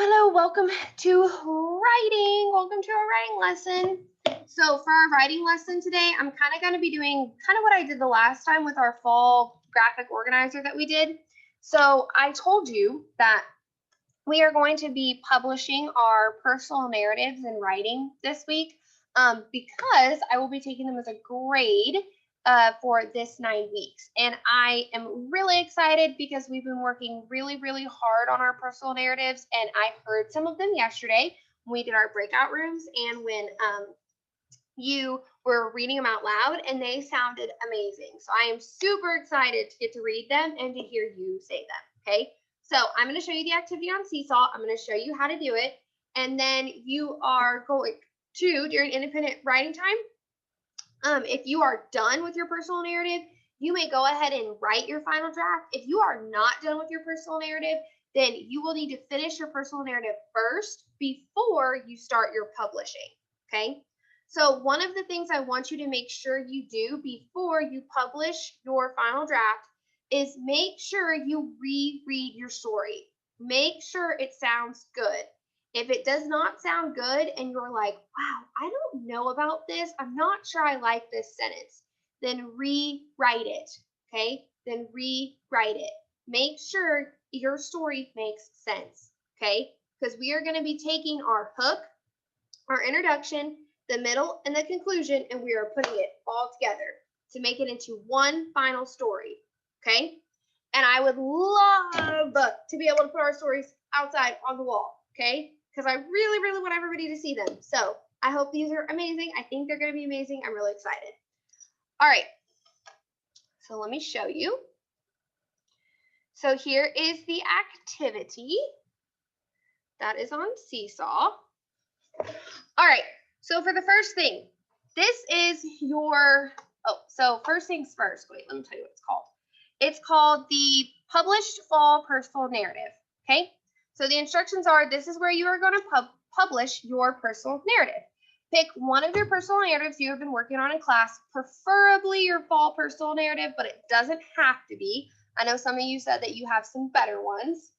Hello, welcome to writing. Welcome to our writing lesson. So for our writing lesson today, I'm kind of going to be doing kind of what I did the last time with our fall graphic organizer that we did. So I told you that we are going to be publishing our personal narratives in writing this week because I will be taking them as a grade for this 9 weeks. And I am really excited because we've been working really, really hard on our personal narratives. And I heard some of them yesterday when we did our breakout rooms and when you were reading them out loud, and they sounded amazing. So I am super excited to get to read them and to hear you say them, okay? So I'm going to show you the activity on Seesaw. I'm going to show you how to do it. And then you are going to, during independent writing time, if you are done with your personal narrative, you may go ahead and write your final draft. If you are not done with your personal narrative, then you will need to finish your personal narrative first before you start your publishing, okay? So one of the things I want you to make sure you do before you publish your final draft is make sure you reread your story. Make sure it sounds good. If it does not sound good and you're like, wow, I don't know about this, I'm not sure I like this sentence, then rewrite it, okay? Then rewrite it. Make sure your story makes sense, okay? Because we are going to be taking our hook, our introduction, the middle, and the conclusion, and we are putting it all together to make it into one final story, okay? And I would love to be able to put our stories outside on the wall, okay? Because I really, really want everybody to see them. So I hope these are amazing. I think they're going to be amazing. I'm really excited. All right. So let me show you. So here is the activity that is on Seesaw. All right. So for the first thing, this is your, so first things first. Wait, let me tell you what it's called. It's called the Published Fall Personal Narrative, okay? So the instructions are, this is where you are going to publish your personal narrative. Pick one of your personal narratives you have been working on in class, preferably your fall personal narrative, but it doesn't have to be. I know some of you said that you have some better ones.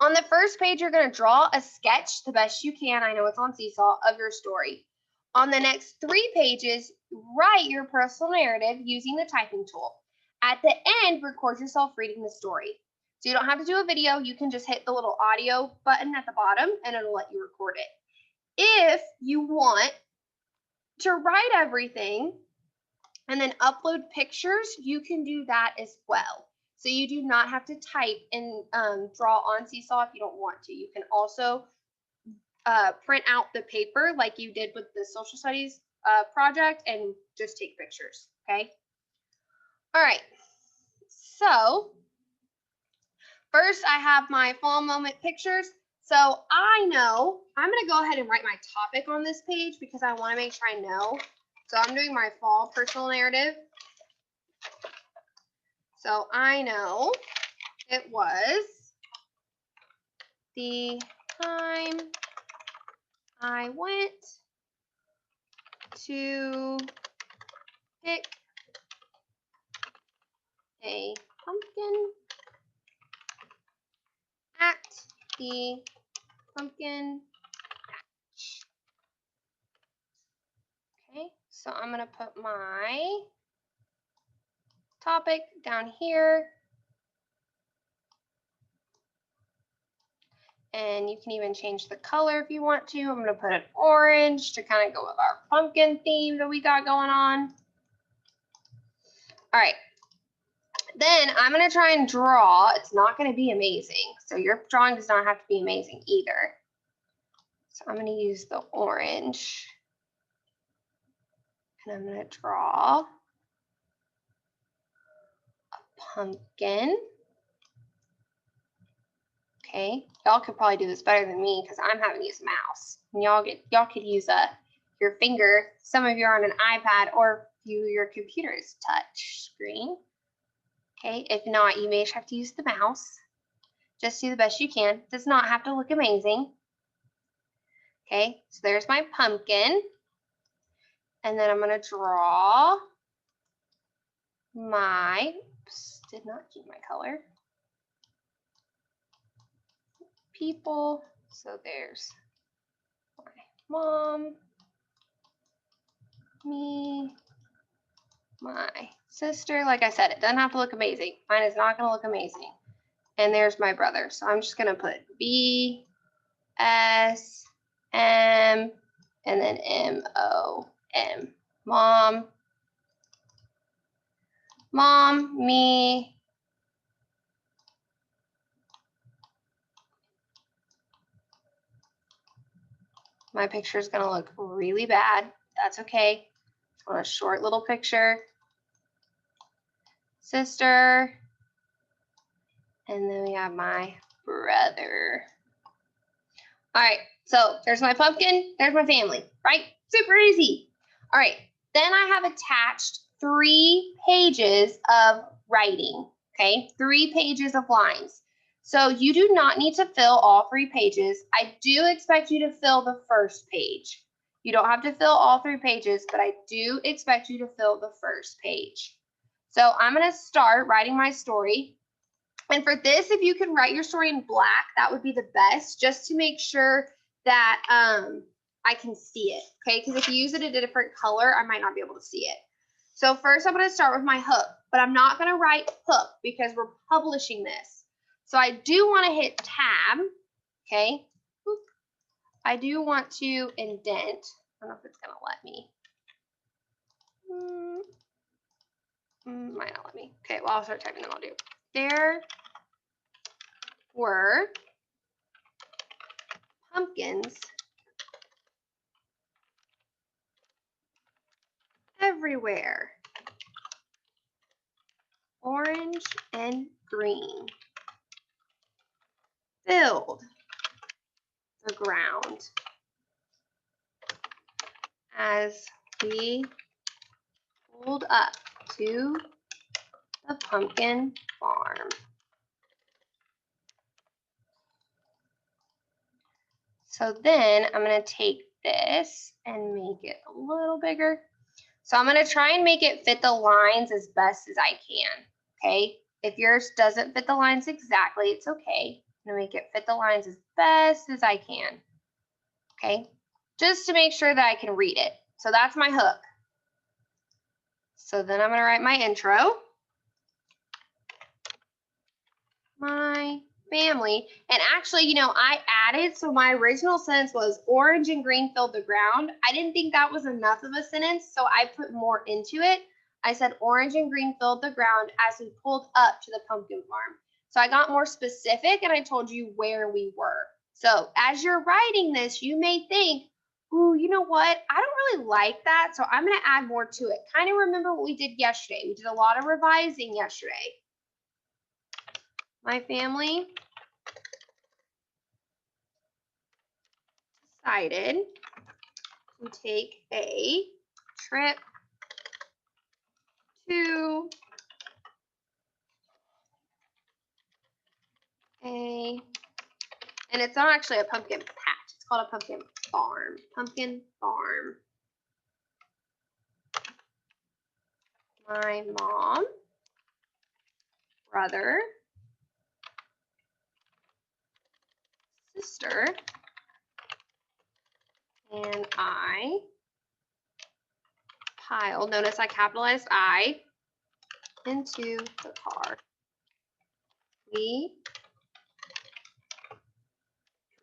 On the first page, you're going to draw a sketch the best you can, I know it's on Seesaw, of your story. On the next 3 pages, write your personal narrative using the typing tool. At the end, record yourself reading the story. So you don't have to do a video. You can just hit the little audio button at the bottom and it'll let you record it. If you want to write everything and then upload pictures, you can do that as well. So you do not have to type and draw on Seesaw if you don't want to. You can also print out the paper like you did with the social studies project and just take pictures, okay? All right, so first I have my fall moment pictures. So I know I'm going to go ahead and write my topic on this page because I want to make sure I know. So I'm doing my fall personal narrative. So I know it was the time I went to pick a pumpkin at the pumpkin patch. Okay, so I'm going to put my topic down here. And you can even change the color if you want to. I'm going to put an orange to kind of go with our pumpkin theme that we got going on. All right. Then I'm going to try and draw. It's not going to be amazing. So your drawing does not have to be amazing either. So I'm going to use the orange. And I'm going to draw a pumpkin. Okay, y'all could probably do this better than me because I'm having to use a mouse. And y'all could use your finger. Some of you are on an iPad, or your computer is touch screen. Okay, if not, you may have to use the mouse. Just do the best you can. It does not have to look amazing. Okay, so there's my pumpkin. And then I'm going to draw my, oops, did not keep my color. people. So there's my mom, me, my sister. Like I said, it doesn't have to look amazing. Mine is not going to look amazing. And there's my brother. So I'm just going to put B, S, M, and then M, O, M. Mom, me. My picture is going to look really bad. That's okay. Just want a short little picture. Sister. And then we have my brother. All right, so there's my pumpkin, there's my family, right? Super easy. All right, then I have attached 3 pages of writing, okay? 3 pages of lines. So you do not need to fill all 3 pages. I do expect you to fill the first page. You don't have to fill all 3 pages, but I do expect you to fill the first page. So I'm gonna start writing my story. And for this, if you can write your story in black, that would be the best, just to make sure that I can see it, okay? Because if you use it in a different color, I might not be able to see it. So first I'm going to start with my hook, but I'm not going to write hook because we're publishing this. So I do want to hit tab, okay? I do want to indent. I don't know if it's going to let me. Might not let me. Okay, well, I'll start typing, then I'll do. There were pumpkins everywhere, orange and green, filled the ground as we pulled up to the pumpkin farm. So then I'm going to take this and make it a little bigger. So I'm going to try and make it fit the lines as best as I can, okay? If yours doesn't fit the lines exactly, it's okay. I'm going to make it fit the lines as best as I can, okay? Just to make sure that I can read it. So that's my hook. So then I'm going to write my intro. My family. And actually, you know, I added, so my original sentence was orange and green filled the ground. I didn't think that was enough of a sentence, so I put more into it. I said orange and green filled the ground as we pulled up to the pumpkin farm. So I got more specific and I told you where we were. So as you're writing this, you may think, ooh, you know what? I don't really like that, so I'm going to add more to it. Kind of remember what we did yesterday. We did a lot of revising yesterday. My family decided to take a trip to and it's not actually a pumpkin patch, it's called a pumpkin farm. Pumpkin farm. My mom, brother, sister, and I piled, notice I capitalized I, into the car. We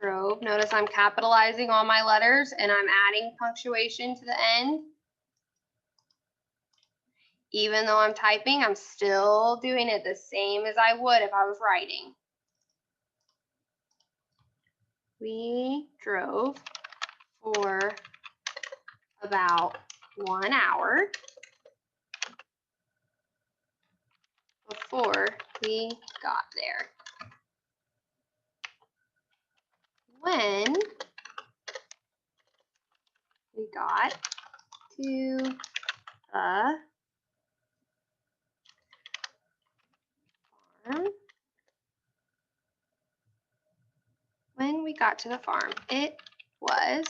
drove, notice I'm capitalizing all my letters and I'm adding punctuation to the end. Even though I'm typing, I'm still doing it the same as I would if I was writing. We drove for about 1 hour before we got there. When we got to the farm, it was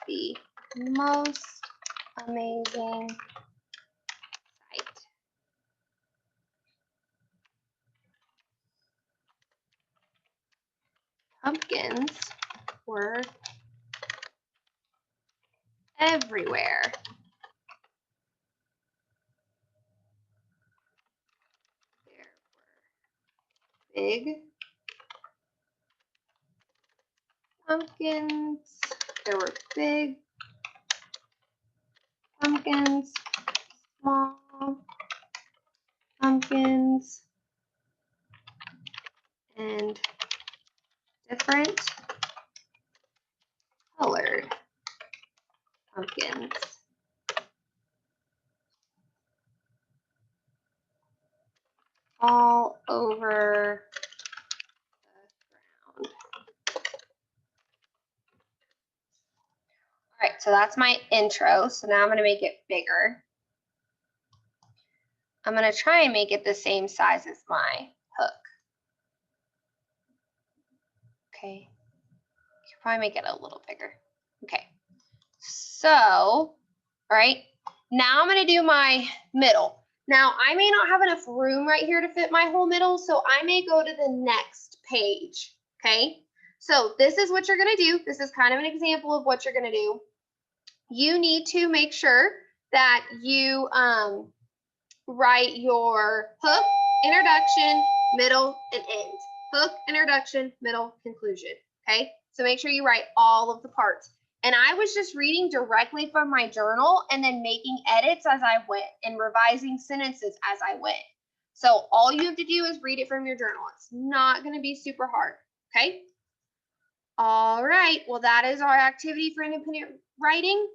the most amazing sight. Pumpkins were everywhere. There were big pumpkins. There were big pumpkins, small pumpkins, and different colored pumpkins. All over the ground. All right, so that's my intro. So now I'm going to make it bigger. I'm going to try and make it the same size as my hook. Okay, could probably make it a little bigger. Okay, so, all right, now I'm going to do my middle. Now, I may not have enough room right here to fit my whole middle, so I may go to the next page, okay? So this is what you're going to do. This is kind of an example of what you're going to do. You need to make sure that you write your hook, introduction, middle, and end. Hook, introduction, middle, conclusion, okay? So make sure you write all of the parts. And I was just reading directly from my journal and then making edits as I went and revising sentences as I went. So all you have to do is read it from your journal. It's not going to be super hard, okay? All right, well, that is our activity for independent writing.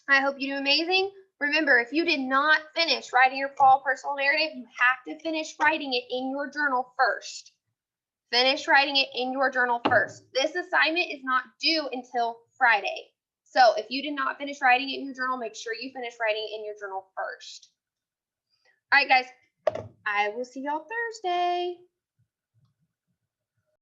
I hope you do amazing. Remember, if you did not finish writing your fall personal narrative, you have to finish writing it in your journal first. Finish writing it in your journal first. This assignment is not due until Friday. So if you did not finish writing it in your journal, make sure you finish writing it in your journal first. All right, guys, I will see y'all Thursday.